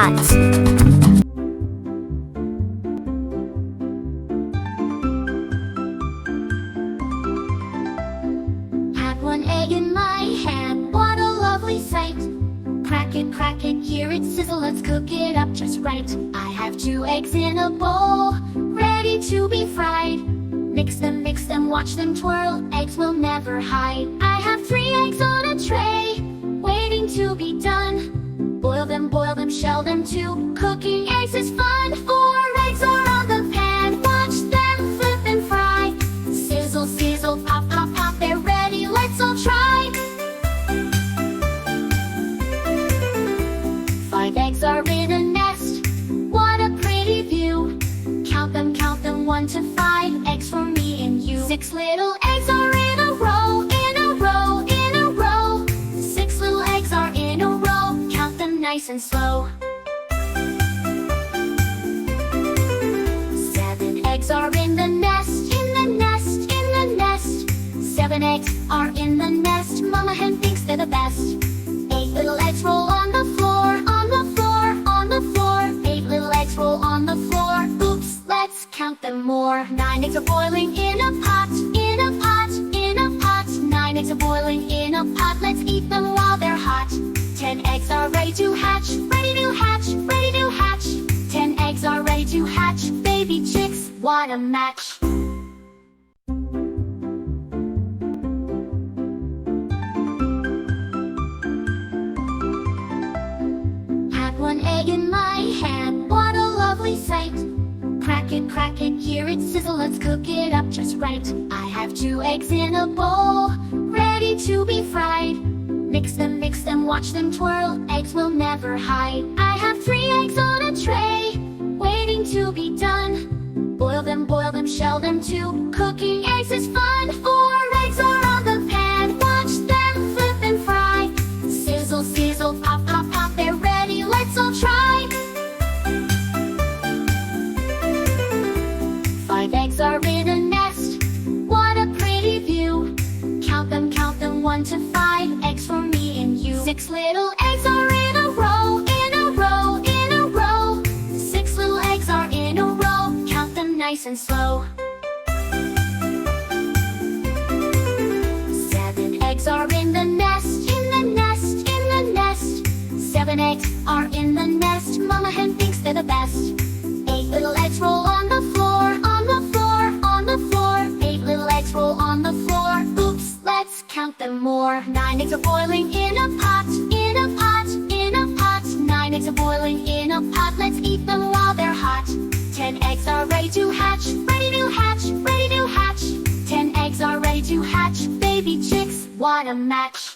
pot. Had one egg in my hand, what a lovely sight. Crack it, hear it sizzle, let's cook it up just right. I have 2 eggs in a bowl, ready to be fried. Mix them, watch them twirl, eggs will never hide. I have 3 eggs on a tray, waiting to be done. Boil them, shell them too, cooking eggs is fun. 4 eggs are on the pan, watch them flip and fry. Sizzle, sizzle, pop, pop, pop, they're ready, let's all try. 5 eggs are in a nest, what a pretty view. Count them, 1 to 5, eggs for me and you. 6 little eggs are in a row, in a row, in a row. 6 little eggs are in a row, count them nice and slow. 7 eggs are in the nest, in the nest, in the nest. 7 eggs are in the nest, Mama Hen thinks they're the best. 8 little eggs roll on the floor, on the floor, on the floor. 8 little eggs roll on the floor, oops, let's count them more. 9 eggs are boiling in a pot, in a pot, in a pot. 9 eggs are boiling in a pot, let's eat them while they're hot. 10 eggs are ready to hatch, ready to hatch, ready to hatch. 10 eggs are ready to hatch, baby chicks, what a match. Had 1 egg in my hand, what a lovely sight. Crack it, hear it sizzle, let's cook it up just right. I have 2 eggs in a bowl, ready to be fried. Mix them, watch them twirl, eggs will never hide. I have 3 eggs on a tray, waiting to be done. Boil them, shell them too, cooking eggs is fun. 4 eggs are on the pan, watch them flip and fry. Sizzle, sizzle, pop, pop, pop, they're ready, let's all try. 5 eggs are in a nest, what a pretty view. Count them, 1 to 5, eggs for me and you. 6 little eggs are in a row, in a row, in a row. 6 little eggs are in a row, count them nice and slow. 7 eggs are in the nest, in the nest, in the nest. 7 eggs are in the nest, Mama Hen thinks they're the best. 8 little eggs roll on the floor, on the floor, on the floor. 8 little eggs roll on the floor, oops, let's count them more. 9 eggs are boiling in a pot, in a pot, in a pot. 9 eggs are boiling in a pot, let's eat them while they're hot. 10 eggs are ready to hatch, ready to hatch, ready to hatch. 10 eggs are ready to hatch, baby chicks, what a match.